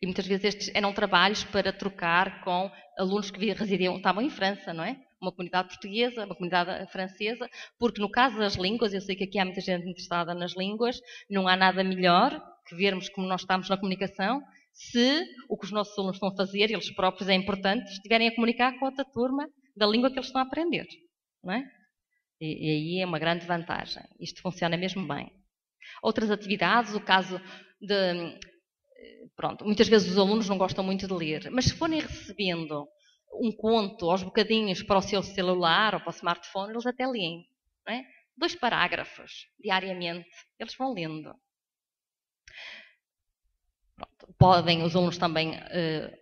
E muitas vezes estes eram trabalhos para trocar com alunos que estavam em França, não é? Uma comunidade portuguesa, uma comunidade francesa, porque no caso das línguas, eu sei que aqui há muita gente interessada nas línguas, não há nada melhor que vermos como nós estamos na comunicação, se o que os nossos alunos estão a fazer, eles próprios é importante, estiverem a comunicar com outra turma da língua que eles estão a aprender, não é? E aí é uma grande vantagem. Isto funciona mesmo bem. Outras atividades, o caso de... Pronto, muitas vezes os alunos não gostam muito de ler, mas se forem recebendo um conto aos bocadinhos para o seu celular ou para o smartphone, eles até leem, não é? 2 parágrafos diariamente, eles vão lendo. Pronto. Podem os alunos também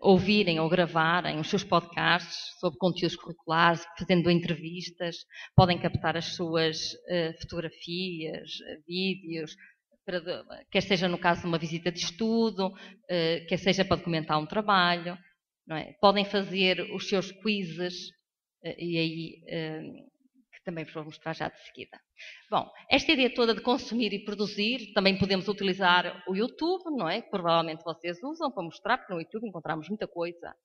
ouvirem ou gravarem os seus podcasts sobre conteúdos curriculares, fazendo entrevistas, podem captar as suas fotografias, vídeos, quer seja no caso de uma visita de estudo, quer seja para documentar um trabalho, não é? Podem fazer os seus quizzes, e aí que também vos vou mostrar já de seguida. Bom, esta ideia toda de consumir e produzir, também podemos utilizar o YouTube, não é? Que provavelmente vocês usam para mostrar, porque no YouTube encontramos muita coisa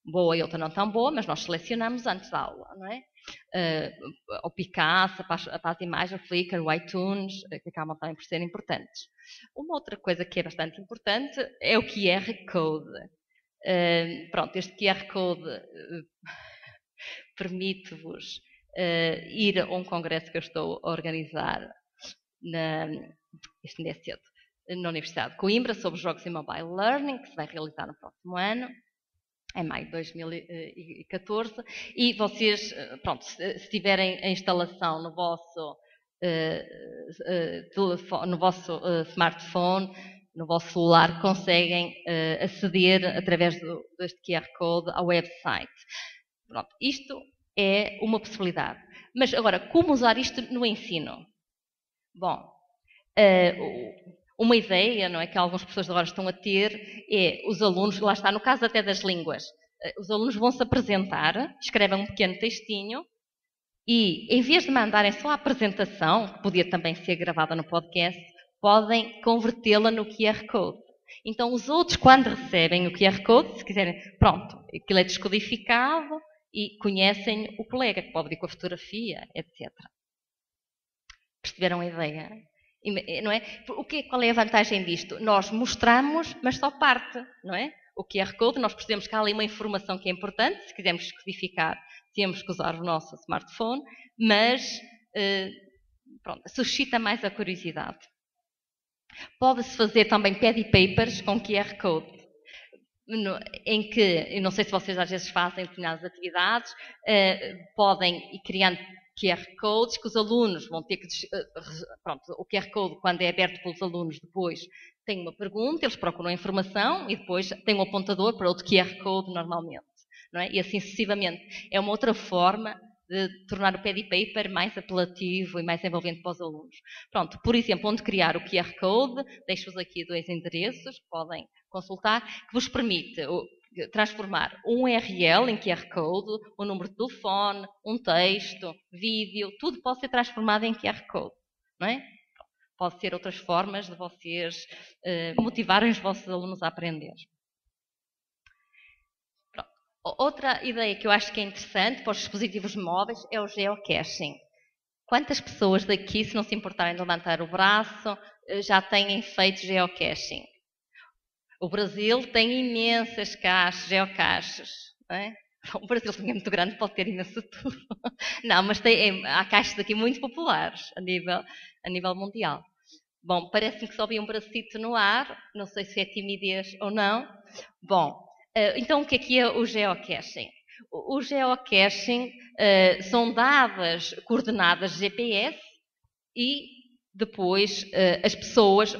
boa e outra não tão boa, mas nós selecionamos antes da aula, não é? O Picasso, para as imagens, o Flickr, o iTunes, que acabam também por ser importantes. Uma outra coisa que é bastante importante é o QR Code. Pronto, este QR Code permite-vos ir a um congresso que eu estou a organizar na Universidade de Coimbra sobre jogos e mobile learning, que se vai realizar no próximo ano, em maio de 2014, e vocês, pronto, se tiverem a instalação no vosso smartphone, no vosso celular, conseguem aceder através deste QR Code ao website. Pronto, isto é uma possibilidade. Mas agora, como usar isto no ensino? Bom, uma ideia, não é, que algumas pessoas agora estão a ter é os alunos, lá está, no caso até das línguas, os alunos vão se apresentar, escrevem um pequeno textinho e, em vez de mandarem só a apresentação, que podia também ser gravada no podcast, podem convertê-la no QR Code. Então, os outros, quando recebem o QR Code, se quiserem, pronto, aquilo é descodificado e conhecem o colega, que pode vir com a fotografia, etc. Perceberam a ideia? Não é? Qual é a vantagem disto? Nós mostramos, mas só parte, não é? O QR Code, nós percebemos que há ali uma informação que é importante, se quisermos codificar, temos que usar o nosso smartphone, mas pronto, suscita mais a curiosidade. Pode-se fazer também pad papers com QR Code, em que, eu não sei se vocês às vezes fazem determinadas atividades, podem ir criando QR Codes que os alunos vão ter que... Pronto, o QR Code, quando é aberto pelos alunos, depois tem uma pergunta, eles procuram a informação e depois tem um apontador para outro QR Code normalmente, não é? E assim sucessivamente. É uma outra forma de tornar o pad paper mais apelativo e mais envolvente para os alunos. Pronto, por exemplo, onde criar o QR Code, deixo-vos aqui 2 endereços, podem consultar, que vos permite transformar um URL em QR Code, um número de telefone, um texto, vídeo, tudo pode ser transformado em QR Code, não é? Pode ser outras formas de vocês motivarem os vossos alunos a aprender. Pronto. Outra ideia que eu acho que é interessante para os dispositivos móveis é o geocaching. Quantas pessoas daqui, se não se importarem de levantar o braço, já têm feito geocaching? O Brasil tem imensas geocaches, não é? O Brasil é muito grande, pode ter imenso tudo. Não, mas há caixas aqui muito populares a nível mundial. Bom, parece-me que só vi um bracito no ar, não sei se é timidez ou não. Bom, então o que é o geocaching? O geocaching são dadas coordenadas GPS e depois as pessoas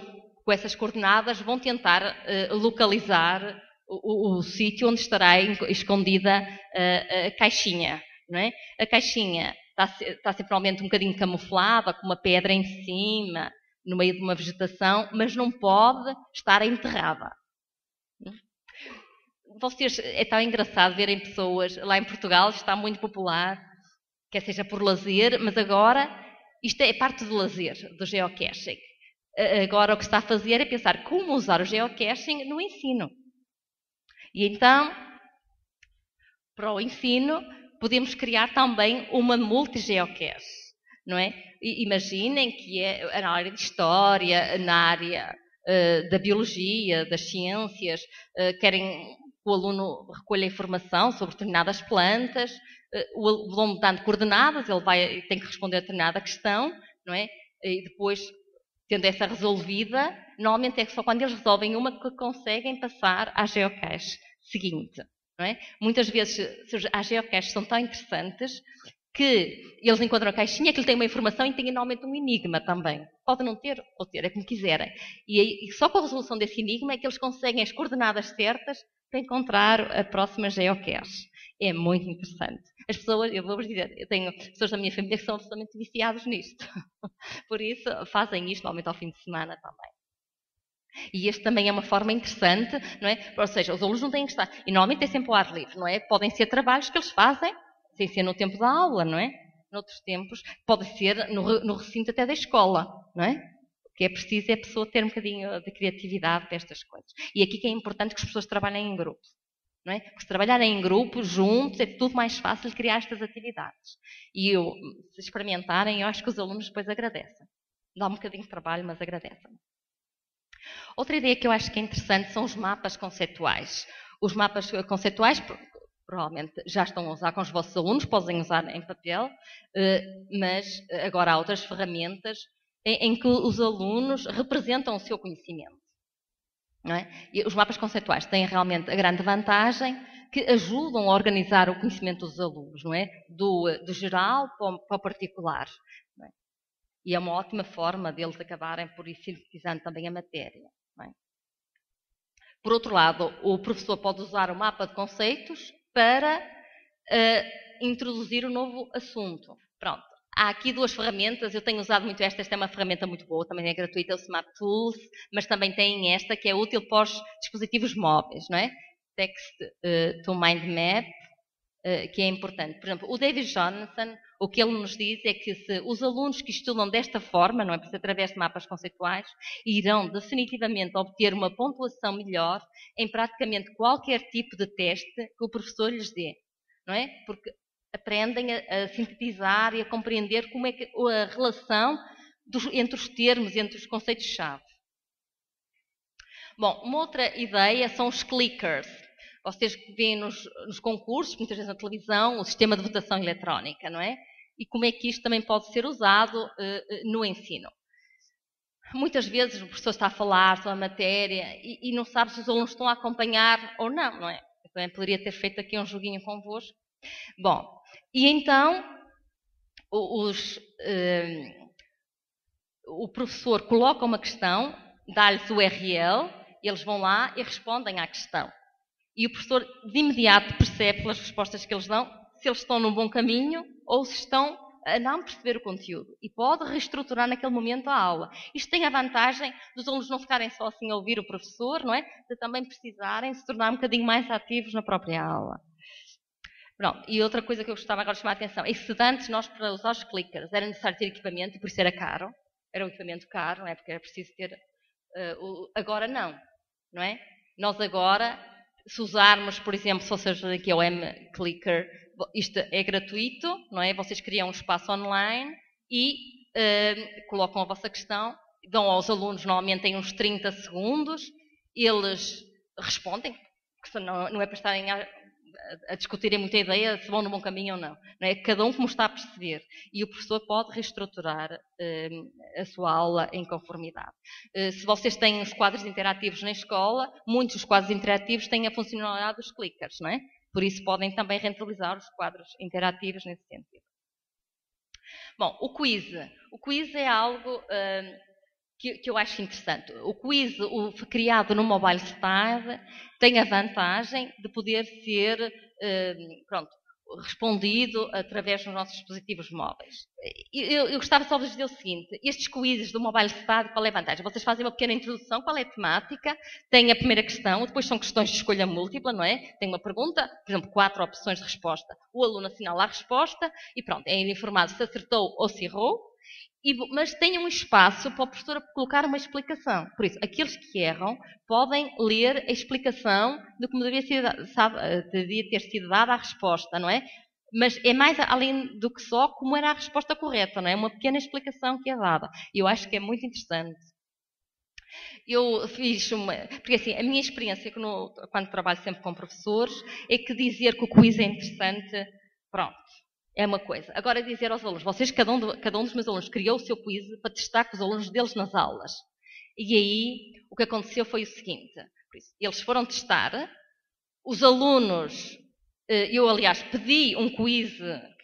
com essas coordenadas vão tentar localizar o sítio onde estará escondida a caixinha, não é? A caixinha está provavelmente um bocadinho camuflada, com uma pedra em cima, no meio de uma vegetação, mas não pode estar enterrada. Vocês, é tão engraçado verem pessoas, lá em Portugal está muito popular, quer seja por lazer, mas agora isto é parte do lazer, do geocaching. Agora o que está a fazer é pensar como usar o geocaching no ensino. E então, para o ensino, podemos criar também uma multi-geocache, não é? Imaginem que é na área de história, na área da biologia, das ciências, querem que o aluno recolha informação sobre determinadas plantas, vão dando coordenadas, ele tem que responder a determinada questão, não é? E depois, tendo essa resolvida, normalmente é só quando eles resolvem uma que conseguem passar à geocache seguinte. Não é? Muitas vezes as geocaches são tão interessantes que eles encontram a caixinha, que ele tem uma informação e tem normalmente um enigma também. Pode não ter, ou ter, é como quiserem. E só com a resolução desse enigma é que eles conseguem as coordenadas certas para encontrar a próxima geocache. É muito interessante. As pessoas, eu vou-vos dizer, eu tenho pessoas da minha família que são absolutamente viciados nisto. Por isso, fazem isto normalmente ao fim de semana também. E este também é uma forma interessante, não é? Ou seja, os alunos não têm que estar... E normalmente é sempre ao ar livre, não é? Podem ser trabalhos que eles fazem, sem ser no tempo da aula, não é? Noutros tempos, pode ser no recinto até da escola, não é? O que é preciso é a pessoa ter um bocadinho de criatividade para estas coisas. E aqui que é importante que as pessoas trabalhem em grupo, não é? Porque se trabalharem em grupo, juntos, é tudo mais fácil de criar estas atividades. E se experimentarem, eu acho que os alunos depois agradecem. Dá um bocadinho de trabalho, mas agradecem. Outra ideia que eu acho que é interessante são os mapas conceituais. Os mapas conceituais, provavelmente já estão a usar com os vossos alunos, podem usar em papel, mas agora há outras ferramentas em que os alunos representam o seu conhecimento. Não é? E os mapas conceituais têm realmente a grande vantagem que ajudam a organizar o conhecimento dos alunos, não é? Do geral para o particular. Não é? E é uma ótima forma deles acabarem por ir sintetizando também a matéria. Não é? Por outro lado, o professor pode usar o mapa de conceitos para introduzir um novo assunto. Pronto. Há aqui duas ferramentas, eu tenho usado muito esta é uma ferramenta muito boa, também é gratuita, o Smart Tools, mas também tem esta que é útil para os dispositivos móveis, não é? Text to Mind Map, que é importante. Por exemplo, o David Jonathan, o que ele nos diz é que se os alunos que estudam desta forma, não é, através de mapas conceituais, irão definitivamente obter uma pontuação melhor em praticamente qualquer tipo de teste que o professor lhes dê, não é? Porque aprendem a sintetizar e a compreender como é que a relação entre os termos, entre os conceitos-chave. Bom, uma outra ideia são os clickers. Vocês veem nos concursos, muitas vezes na televisão, o sistema de votação eletrónica, não é? E como é que isto também pode ser usado no ensino. Muitas vezes o professor está a falar sobre a matéria e não sabe se os alunos estão a acompanhar ou não, não é? Eu também poderia ter feito aqui um joguinho convosco. Bom, e então o professor coloca uma questão, dá-lhes o URL, eles vão lá e respondem à questão. E o professor de imediato percebe pelas respostas que eles dão se eles estão num bom caminho ou se estão a não perceber o conteúdo. E pode reestruturar naquele momento a aula. Isto tem a vantagem dos alunos não ficarem só assim a ouvir o professor, não é? De também precisarem se tornar um bocadinho mais ativos na própria aula. Pronto, e outra coisa que eu gostava agora de chamar a atenção é que se antes nós, para usar os clickers, era necessário ter equipamento, e por isso era caro, era um equipamento caro, não é? Porque era preciso ter... agora não é? Nós agora, se usarmos, por exemplo, se vocês aqui é o M-Clicker, isto é gratuito, não é? Vocês criam um espaço online e colocam a vossa questão, dão aos alunos, normalmente em uns 30 segundos, eles respondem, porque não é para estarem a discutirem muita ideia se vão no bom caminho ou não. Não é? Cada um como está a perceber. E o professor pode reestruturar a sua aula em conformidade. Se vocês têm os quadros interativos na escola, muitos dos quadros interativos têm a funcionalidade dos clickers, não é? Por isso podem também rentabilizar os quadros interativos nesse sentido. Bom, o quiz. O quiz é algo que eu acho interessante. O quiz, criado no Mobile Style, tem a vantagem de poder ser respondido através dos nossos dispositivos móveis. Eu gostava só de dizer o seguinte, estes quizzes do Mobile Style, qual é a vantagem? Vocês fazem uma pequena introdução, qual é a temática, têm a primeira questão, depois são questões de escolha múltipla, não é? Tem uma pergunta, por exemplo, 4 opções de resposta. O aluno assinala a resposta e pronto, é informado se acertou ou se errou. Mas tem um espaço para o professor colocar uma explicação. Por isso, aqueles que erram podem ler a explicação de como devia ter sido dada a resposta, não é? Mas é mais além do que só como era a resposta correta, não é? Uma pequena explicação que é dada. E eu acho que é muito interessante. Eu fiz porque assim, a minha experiência quando trabalho sempre com professores é que dizer que o quiz é interessante, pronto. É uma coisa. Agora dizer aos alunos, cada um dos meus alunos criou o seu quiz para testar com os alunos deles nas aulas. E aí o que aconteceu foi o seguinte, eles foram testar, os alunos, eu aliás pedi um quiz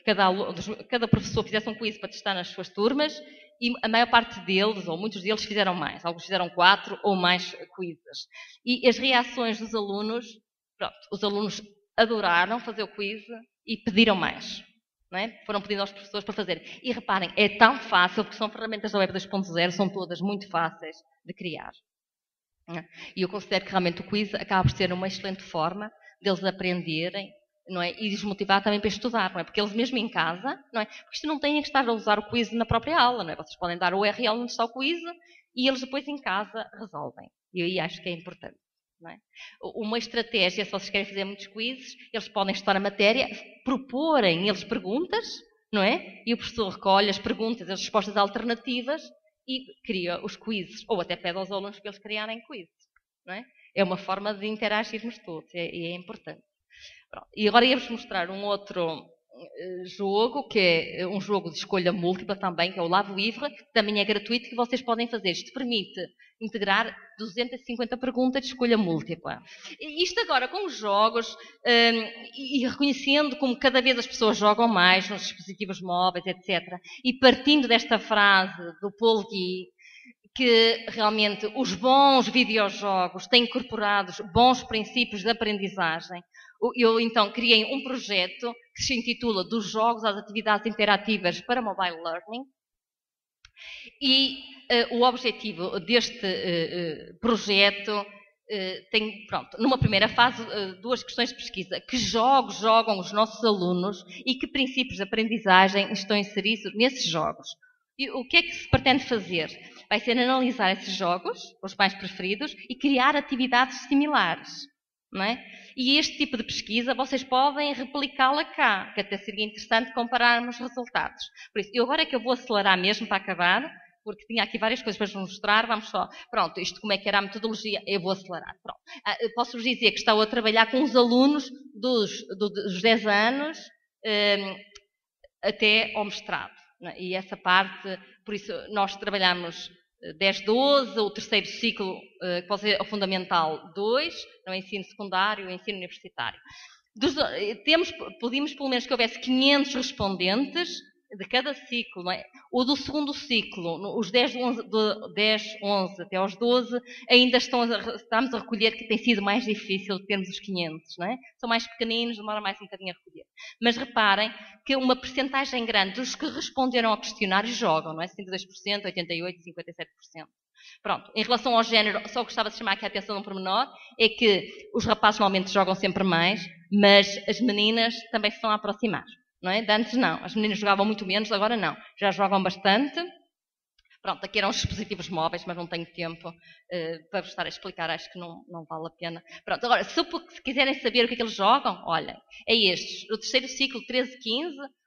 cada professor fizesse um quiz para testar nas suas turmas, e a maior parte deles, ou muitos deles, fizeram mais. Alguns fizeram 4 ou mais quizzes. E as reações dos alunos, pronto, os alunos adoraram fazer o quiz e pediram mais. Não é? Foram pedindo aos professores para fazer. E reparem, é tão fácil, porque são ferramentas da Web 2.0, são todas muito fáceis de criar. E eu considero que realmente o quiz acaba por ser uma excelente forma deles aprenderem, não é? E desmotivar também para estudar, não é? Porque eles mesmo em casa, não é? Porque isto não têm que estar a usar o quiz na própria aula, não é? Vocês podem dar o URL onde está o quiz e eles depois em casa resolvem. E aí acho que é importante. Não é? Uma estratégia, se vocês querem fazer muitos quizzes, eles podem estudar a matéria, proporem eles perguntas, não é? E o professor recolhe as perguntas, as respostas alternativas e cria os quizzes, ou até pede aos alunos para eles criarem quizzes, não é? É uma forma de interagirmos todos, e é importante. Pronto. E agora íamos mostrar um outro jogo, que é um jogo de escolha múltipla também, que é o Lave Livre, que também é gratuito, que vocês podem fazer. Isto permite integrar 250 perguntas de escolha múltipla. Isto agora com os jogos, e reconhecendo como cada vez as pessoas jogam mais nos dispositivos móveis, etc. E partindo desta frase do Paul Guy, que realmente os bons videojogos têm incorporados bons princípios de aprendizagem, eu então criei um projeto que se intitula Dos Jogos às Atividades Interativas para Mobile Learning. E o objetivo deste projeto tem, pronto, numa primeira fase, 2 questões de pesquisa. Que jogos jogam os nossos alunos e que princípios de aprendizagem estão inseridos nesses jogos? E o que é que se pretende fazer? Vai ser analisar esses jogos, os mais preferidos, e criar atividades similares. Não é? E este tipo de pesquisa vocês podem replicá-la cá, que até seria interessante compararmos resultados. Por isso, eu agora é que eu vou acelerar mesmo para acabar, porque tinha aqui várias coisas para vos mostrar. Vamos só, pronto, isto como é que era a metodologia, eu vou acelerar. Pronto. Posso-vos dizer que estou a trabalhar com os alunos dos 10 anos até ao mestrado. E essa parte, por isso nós trabalhamos 10, 12, o terceiro ciclo, que pode ser o Fundamental 2, no ensino secundário e ensino universitário. Pedimos pelo menos que houvesse 500 respondentes de cada ciclo, não é? O do segundo ciclo, os 10, 11 até aos 12, ainda estamos a recolher, que tem sido mais difícil termos os 500, não é? São mais pequeninos, demora mais um bocadinho a recolher. Mas reparem que uma percentagem grande dos que responderam ao questionário jogam, não é? 52%, 88%, 57%. Pronto, em relação ao género, só gostava de chamar aqui a atenção de um pormenor, é que os rapazes normalmente jogam sempre mais, mas as meninas também se estão a aproximar. Não é? De antes não, as meninas jogavam muito menos, agora não, já jogam bastante. Pronto, aqui eram os dispositivos móveis, mas não tenho tempo para vos estar a explicar, acho que não vale a pena. Pronto, agora, se quiserem saber o que é que eles jogam, olhem, é estes, o terceiro ciclo 13-15,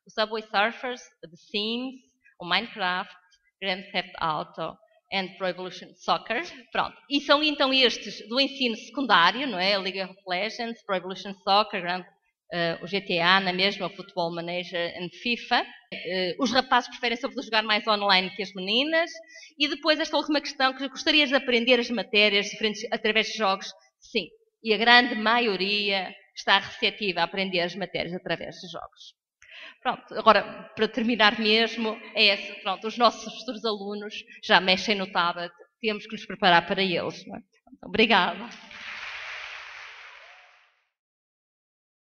o Subway Surfers, The Sims, o Minecraft, Grand Theft Auto and Pro Evolution Soccer. Pronto, e são então estes do ensino secundário, não é? League of Legends, Pro Evolution Soccer, o GTA, na mesma, o Football Manager e FIFA. Os rapazes preferem sobretudo jogar mais online que as meninas. E depois esta última questão, que gostarias de aprender as matérias diferentes através de jogos? Sim. E a grande maioria está receptiva a aprender as matérias através de jogos. Pronto, agora, para terminar mesmo, pronto, os nossos futuros alunos já mexem no tablet, temos que nos preparar para eles. Não é? Obrigada.